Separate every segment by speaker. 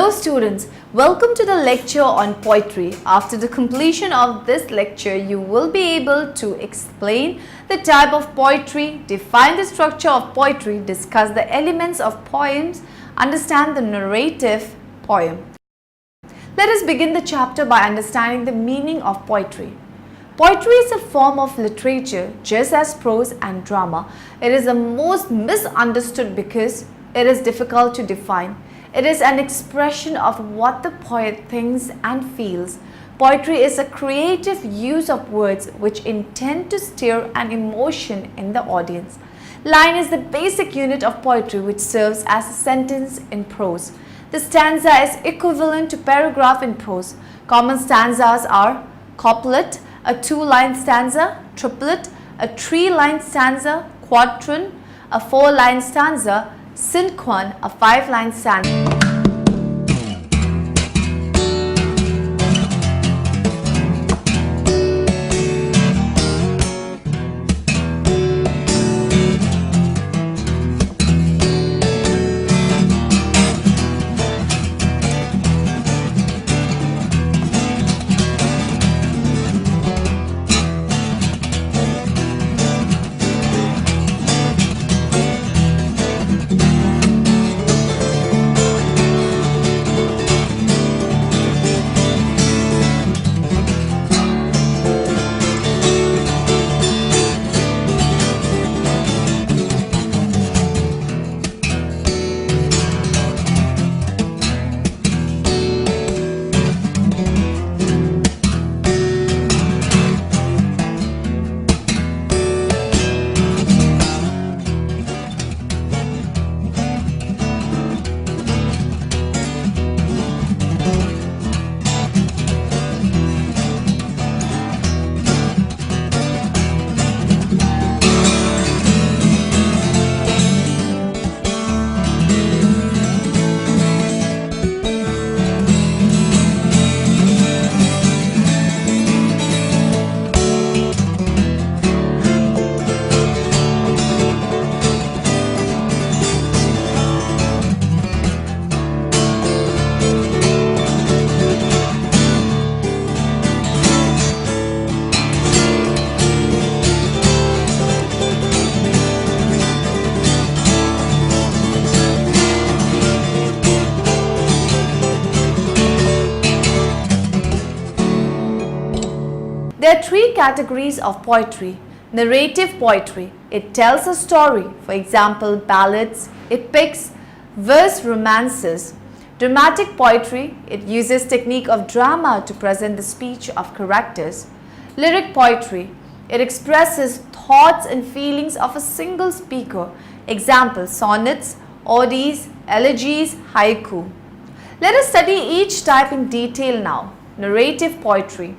Speaker 1: Hello students, welcome to the lecture on poetry. After the completion of this lecture, you will be able to explain the type of poetry, define the structure of poetry, discuss the elements of poems, understand the narrative poem. Let us begin the chapter by understanding the meaning of poetry. Poetry is a form of literature just as prose and drama. It is the most misunderstood because it is difficult to define. It is an expression of what the poet thinks and feels. Poetry is a creative use of words which intend to stir an emotion in the audience. Line is the basic unit of poetry which serves as a sentence in prose. The stanza is equivalent to paragraph in prose. Common stanzas are couplet, a 2-line stanza, triplet, a 3-line stanza, quatrain, a 4-line stanza, cinquain, a 5-line stanza. There are 3 categories of poetry. Narrative poetry, it tells a story, for example, ballads, epics, verse romances. Dramatic poetry, it uses technique of drama to present the speech of characters. Lyric poetry, it expresses thoughts and feelings of a single speaker. Example, sonnets, odes, elegies, haiku. Let us study each type in detail now. Narrative poetry.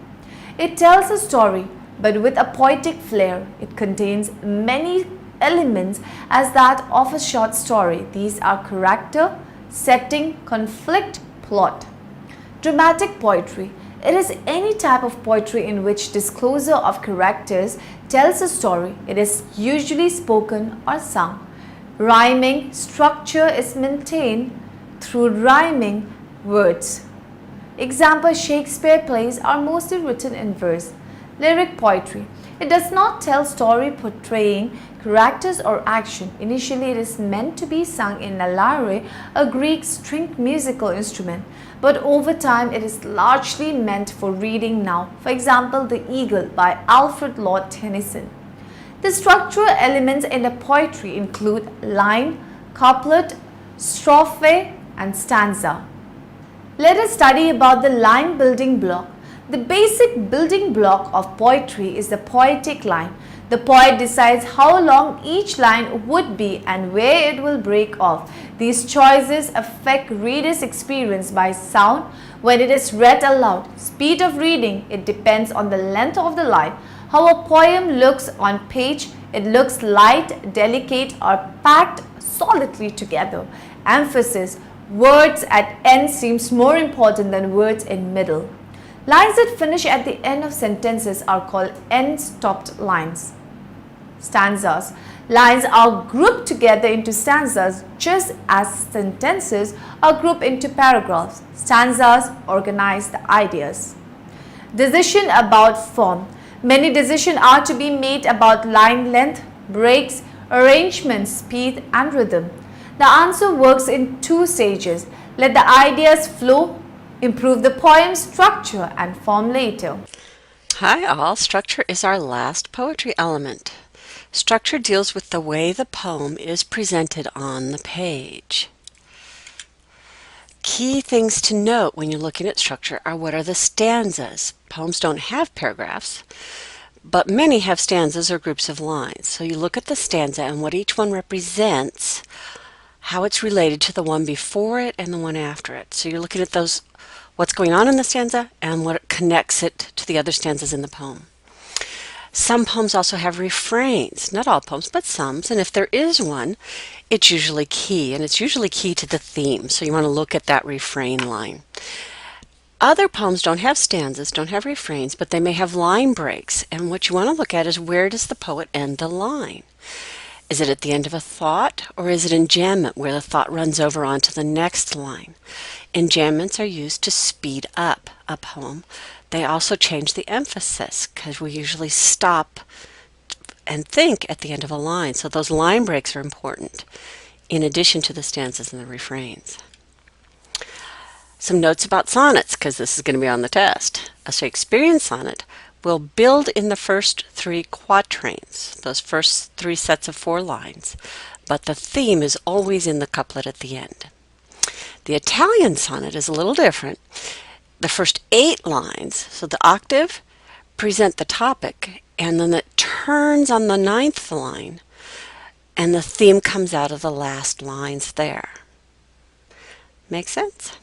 Speaker 1: It tells a story, but with a poetic flair. It contains many elements as that of a short story. These are character, setting, conflict, plot. Dramatic poetry. It is any type of poetry in which disclosure of characters tells a story. It is usually spoken or sung. Rhyming structure is maintained through rhyming words. Example, Shakespeare plays are mostly written in verse. Lyric poetry. It does not tell story portraying characters or action. Initially, it is meant to be sung in a lyre, a Greek stringed musical instrument. But over time, it is largely meant for reading now. For example, The Eagle by Alfred Lord Tennyson. The structural elements in the poetry include line, couplet, strophe, and stanza. Let us study about the line building block. The basic building block of poetry is the poetic line. The poet decides how long each line would be and where it will break off. These choices affect readers' experience by sound when it is read aloud. Speed of reading, it depends on the length of the line. How a poem looks on page, it looks light, delicate, or packed solidly together. Emphasis. Words at end seems more important than words in middle. Lines that finish at the end of sentences are called end-stopped lines. Stanzas. Lines are grouped together into stanzas just as sentences are grouped into paragraphs. Stanzas organize the ideas. Decision about form. Many decisions are to be made about line length, breaks, arrangement, speed and rhythm. The answer works in two stages. Let the ideas flow, improve the poem's structure and form later.
Speaker 2: Hi all, structure is our last poetry element. Structure deals with the way the poem is presented on the page. Key things to note when you're looking at structure are what are the stanzas. Poems don't have paragraphs, but many have stanzas or groups of lines. So you look at the stanza and what each one represents, how it's related to the one before it and the one after it. So you're looking at those, what's going on in the stanza and what connects it to the other stanzas in the poem. Some poems also have refrains, not all poems, but some, and if there is one, it's usually key, and it's usually key to the theme, so you want to look at that refrain line. Other poems don't have stanzas, don't have refrains, but they may have line breaks, and what you want to look at is where does the poet end the line? Is it at the end of a thought, or is it enjambment, where the thought runs over onto the next line? Enjambments are used to speed up a poem. They also change the emphasis, because we usually stop and think at the end of a line, so those line breaks are important, in addition to the stanzas and the refrains. Some notes about sonnets, because this is going to be on the test. A Shakespearean sonnet will build in the first three quatrains, those first three sets of 4 lines, but the theme is always in the couplet at the end. The Italian sonnet is a little different. The first 8 lines, so the octave, present the topic, and then it turns on the 9th line, and the theme comes out of the last lines there. Make sense?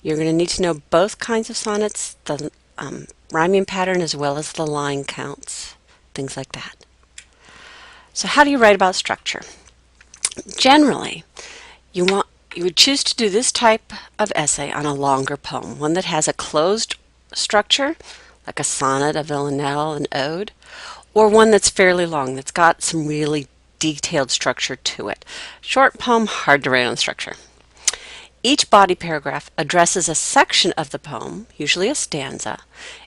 Speaker 2: You're going to need to know both kinds of sonnets, the rhyming pattern as well as the line counts, things like that. So how do you write about structure? Generally, you would choose to do this type of essay on a longer poem, one that has a closed structure, like a sonnet, a villanelle, an ode, or one that's fairly long, that's got some really detailed structure to it. Short poem, hard to write on structure. Each body paragraph addresses a section of the poem, usually a stanza,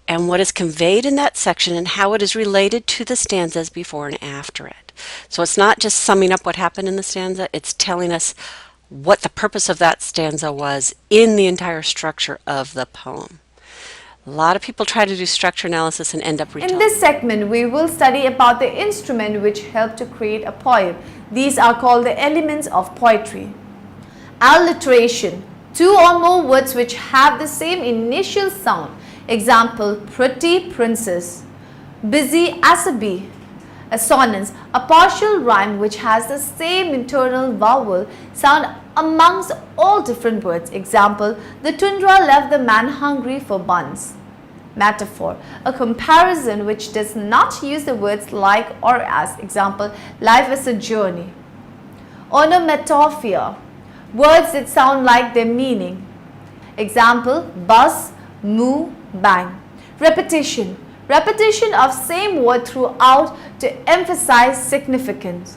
Speaker 2: and what is conveyed in that section and how it is related to the stanzas before and after it. So it's not just summing up what happened in the stanza, it's telling us what the purpose of that stanza was in the entire structure of the poem. A lot of people try to do structure analysis and end up retelling.
Speaker 1: In this segment, we will study about the instrument which help to create a poem. These are called the elements of poetry. Alliteration, 2 or more words which have the same initial sound. Example, pretty princess, busy as a bee. Assonance, a partial rhyme which has the same internal vowel sound amongst all different words. Example, the tundra left the man hungry for buns. Metaphor, a comparison which does not use the words like or as. Example, life is a journey. Onomatopoeia, words that sound like their meaning. Example, buzz, moo, bang. Repetition, repetition of same word throughout to emphasize significance.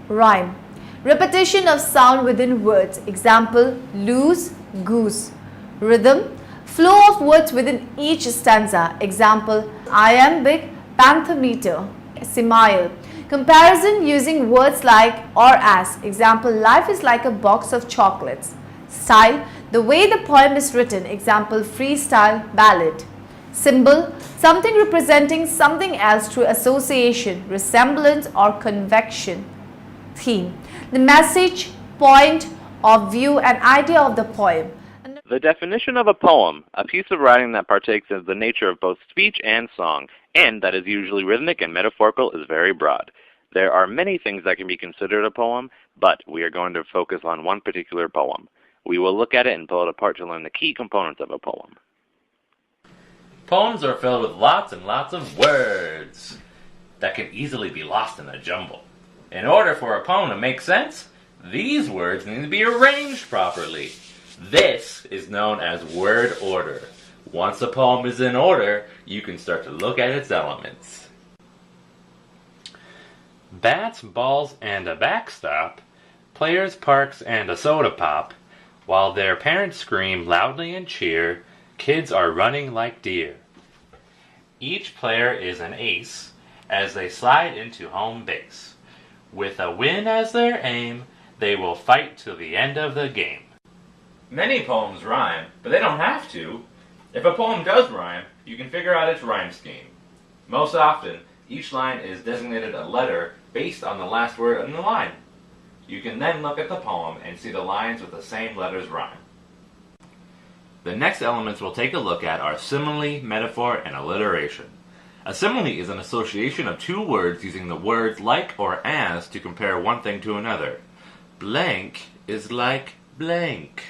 Speaker 1: Rhyme, repetition of sound within words. Example, loose, goose. Rhythm, flow of words within each stanza. Example, iambic pentameter. Simile, comparison using words like or as. Example, life is like a box of chocolates. Style, the way the poem is written. Example, freestyle ballad. Symbol, something representing something else through association, resemblance or convection. Theme, the message, point of view and idea of the poem.
Speaker 3: The definition of a poem, a piece of writing that partakes of the nature of both speech and song, and that is usually rhythmic and metaphorical, is very broad. There are many things that can be considered a poem, but we are going to focus on one particular poem. We will look at it and pull it apart to learn the key components of a poem.
Speaker 4: Poems are filled with lots and lots of words that can easily be lost in a jumble. In order for a poem to make sense, these words need to be arranged properly. This is known as word order. Once a poem is in order, you can start to look at its elements.
Speaker 5: bats, balls, and a backstop, players, parks, and a soda pop, while their parents scream loudly and cheer, kids are running like deer. Each player is an ace as they slide into home base. With a win as their aim, they will fight till the end of the game.
Speaker 4: Many poems rhyme, but they don't have to. If a poem does rhyme, you can figure out its rhyme scheme. Most often, each line is designated a letter based on the last word in the line. You can then look at the poem and see the lines with the same letters rhyme. The next elements we'll take a look at are simile, metaphor, and alliteration. A simile is an association of two words using the words like or as to compare one thing to another. Blank is like blank.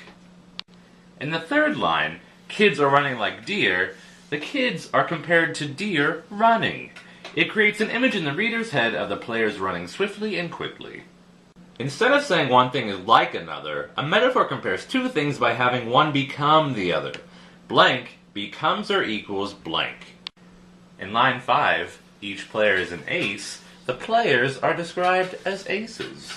Speaker 4: In the third line, kids are running like deer, the kids are compared to deer running. It creates an image in the reader's head of the players running swiftly and quickly. Instead of saying one thing is like another, a metaphor compares two things by having one become the other. Blank becomes or equals blank. In line 5, each player is an ace. The players are described as aces.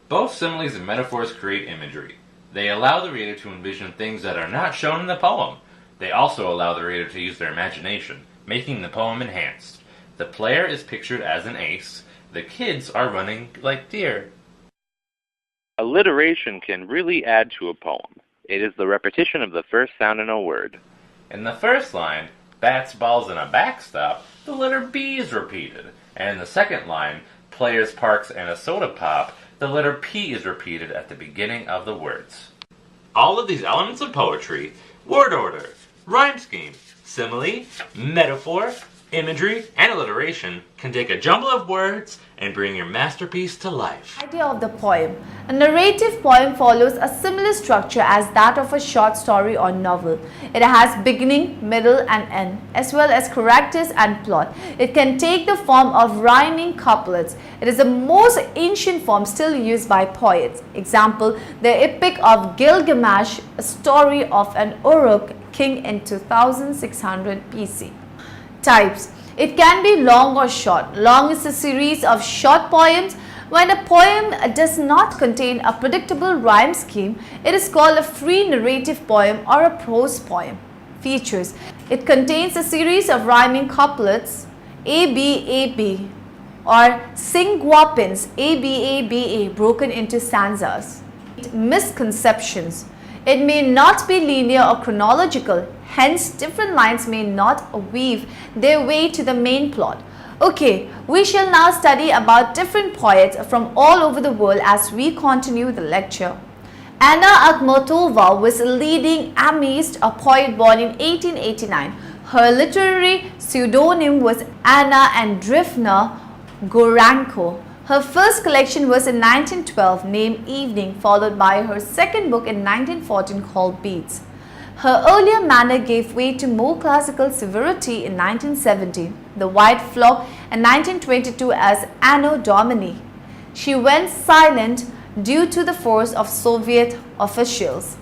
Speaker 4: Both similes and metaphors create imagery. They allow the reader to envision things that are not shown in the poem. They also allow the reader to use their imagination, making the poem enhanced. The player is pictured as an ace. The kids are running like deer.
Speaker 3: Alliteration can really add to a poem. It is the repetition of the first sound in a word.
Speaker 4: In the first line, bats, balls, and a backstop, the letter B is repeated. And in the second line, players, parks, and a soda pop, the letter P is repeated at the beginning of the words.
Speaker 5: All of these elements of poetry, word order, rhyme scheme, simile, metaphor, imagery, and alliteration can take a jumble of words and bring your masterpiece to life.
Speaker 1: Idea of the poem. A narrative poem follows a similar structure as that of a short story or novel. It has beginning, middle, and end, as well as characters and plot. It can take the form of rhyming couplets. It is the most ancient form still used by poets. Example, the Epic of Gilgamesh, a story of an Uruk king in 2600 BC. Types. It can be long or short. Long is a series of short poems. When a poem does not contain a predictable rhyme scheme, it is called a free narrative poem or a prose poem. Features. It contains a series of rhyming couplets, A-B-A-B, or synguapins, A-B-A-B-A, broken into stanzas. Misconceptions. It may not be linear or chronological, hence different lines may not weave their way to the main plot. Okay, we shall now study about different poets from all over the world as we continue the lecture. Anna Akhmatova was a leading Amist, a poet born in 1889. Her literary pseudonym was Anna Andreevna Goranko. Her first collection was in 1912 named Evening, followed by her second book in 1914 called Beats. Her earlier manner gave way to more classical severity in 1917, The White Flock, and 1922 as Anno Domini. She went silent due to the force of Soviet officials.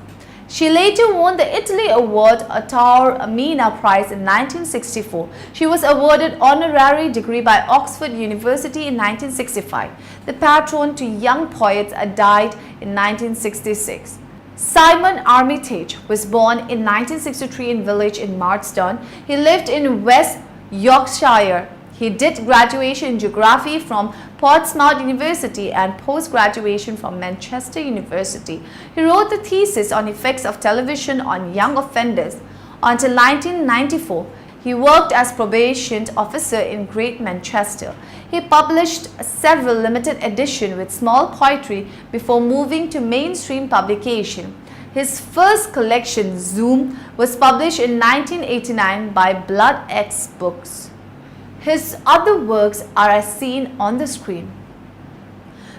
Speaker 1: She later won the Italy Award, a Taormina Prize in 1964. She was awarded honorary degree by Oxford University in 1965. The patron to young poets died in 1966. Simon Armitage was born in 1963 in village in Marston. He lived in West Yorkshire. He did graduation in geography from Portsmouth University and post-graduation from Manchester University. He wrote the thesis on effects of television on young offenders. Until 1994, he worked as probation officer in Great Manchester. He published several limited editions with small poetry before moving to mainstream publication. His first collection, Zoom, was published in 1989 by Blood X Books. His other works are as seen on the screen.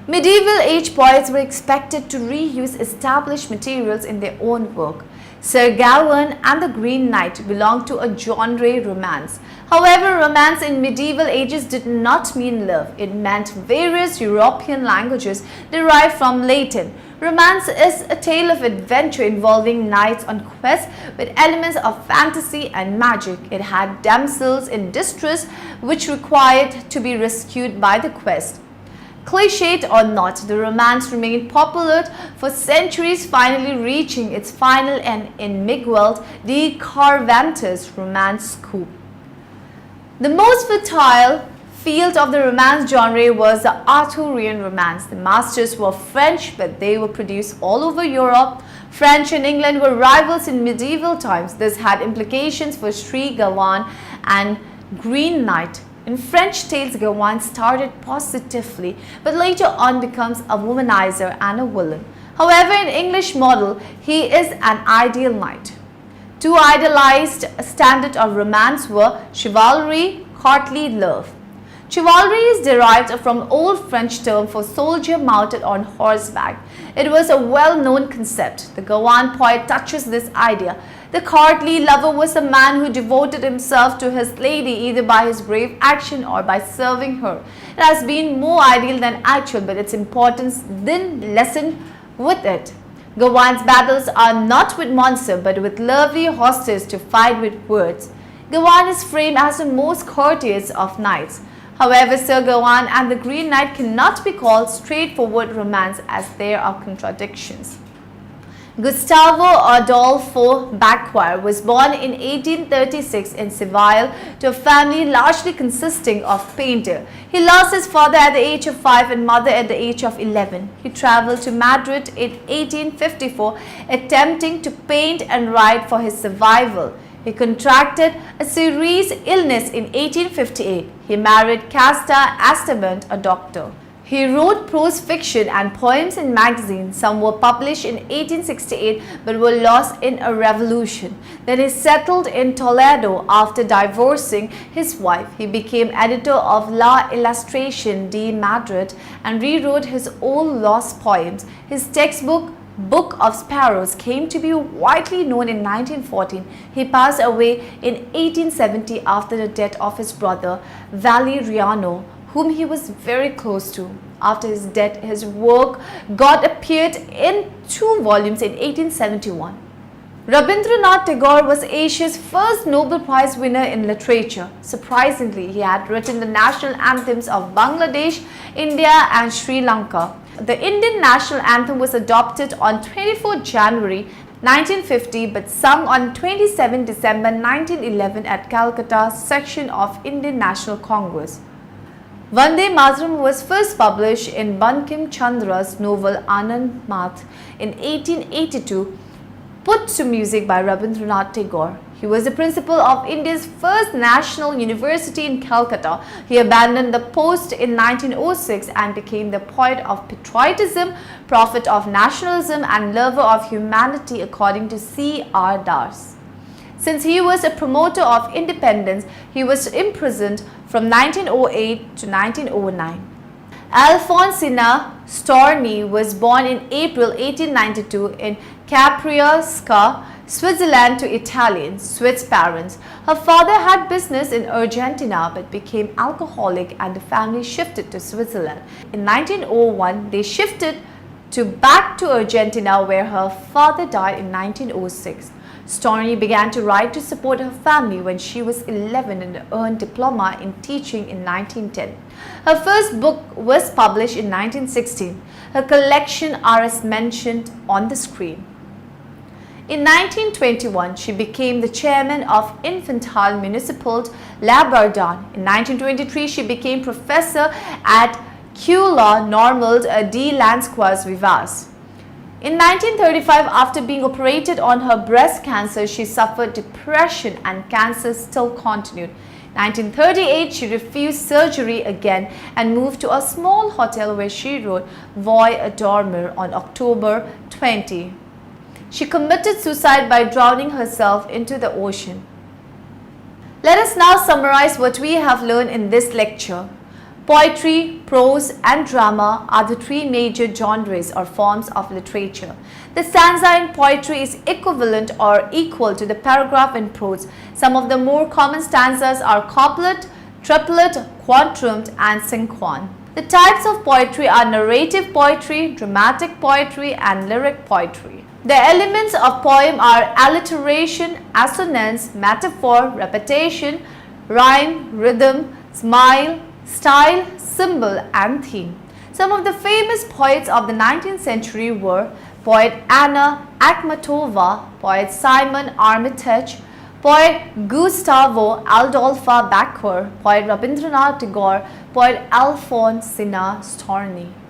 Speaker 1: Medieval age poets were expected to reuse established materials in their own work. Sir Gawain and the Green Knight belonged to a genre romance. However, romance in medieval ages did not mean love. It meant various European languages derived from Latin. Romance is a tale of adventure involving knights on quests with elements of fantasy and magic. It had damsels in distress which required to be rescued by the quest. Cliched or not, the romance remained popular for centuries, finally reaching its final end in Miguel de Cervantes' romance scoop. The most fertile field of the romance genre was the Arthurian romance. The masters were French, but they were produced all over Europe. French and England were rivals in medieval times. This had implications for Sir Gawain and Green Knight. In French tales, Gawain started positively, but later on becomes a womanizer and a villain. However, in English model, he is an ideal knight. Two idealized standards of romance were chivalry, courtly love. Chivalry is derived from Old French term for soldier mounted on horseback. It was a well-known concept. The Gawain poet touches this idea. The courtly lover was a man who devoted himself to his lady either by his brave action or by serving her. It has been more ideal than actual, but its importance then lessened with it. Gawain's battles are not with monsters but with lovely hostes to fight with words. Gawain is framed as the most courteous of knights. However, Sir Gawain and the Green Knight cannot be called straightforward romance as there are contradictions. Gustavo Adolfo Bacquer was born in 1836 in Seville to a family largely consisting of painters. He lost his father at the age of 5 and mother at the age of 11. He traveled to Madrid in 1854, attempting to paint and write for his survival. He contracted a serious illness in 1858. He married Casta Esteban, a doctor. He wrote prose fiction and poems in magazines. Some were published in 1868 but were lost in a revolution. Then he settled in Toledo after divorcing his wife. He became editor of La Ilustración de Madrid and rewrote his old lost poems. His textbook Book of Sparrows came to be widely known in 1914. He passed away in 1870 after the death of his brother Valeriano, whom he was very close to. After his death, his work got appeared in 2 volumes in 1871. Rabindranath Tagore was Asia's first Nobel Prize winner in literature. Surprisingly, he had written the national anthems of Bangladesh, India and Sri Lanka. The Indian national anthem was adopted on 24 January 1950 but sung on 27 December 1911 at Calcutta section of Indian National Congress. Vande Mataram was first published in Bankim Chandra's novel Anand Math in 1882, put to music by Rabindranath Tagore. He was the principal of India's first national university in Calcutta. He abandoned the post in 1906 and became the poet of patriotism, prophet of nationalism and lover of humanity according to C.R. Das. Since he was a promoter of independence, he was imprisoned from 1908 to 1909. Alfonsina Storni was born in April 1892 in Capriasca, Switzerland to Italian Swiss parents. Her father had business in Argentina but became alcoholic and the family shifted to Switzerland. In 1901, they shifted back to Argentina where her father died in 1906. Storni began to write to support her family when she was 11 and earned diploma in teaching in 1910. Her first book was published in 1916. Her collection are as mentioned on the screen. In 1921, she became the chairman of Infantile Municipal Labardin. In 1923, she became professor at Escola Normal de Lançois Vivas. In 1935, after being operated on her breast cancer, she suffered depression and cancer still continued. In 1938, she refused surgery again and moved to a small hotel where she wrote Voix dormir on October 20. She committed suicide by drowning herself into the ocean. Let us now summarize what we have learned in this lecture. Poetry, prose and drama are the three major genres or forms of literature. The stanza in poetry is equivalent or equal to the paragraph in prose. Some of the more common stanzas are couplet, triplet, quadruplet and cinquan. The types of poetry are narrative poetry, dramatic poetry and lyric poetry. The elements of poem are alliteration, assonance, metaphor, repetition, rhyme, rhythm, smile, style, symbol and theme. Some of the famous poets of the 19th century were poet Anna Akhmatova, poet Simon Armitage, poet Gustavo Adolfo Bécquer, poet Rabindranath Tagore, poet Alphonsine Storni.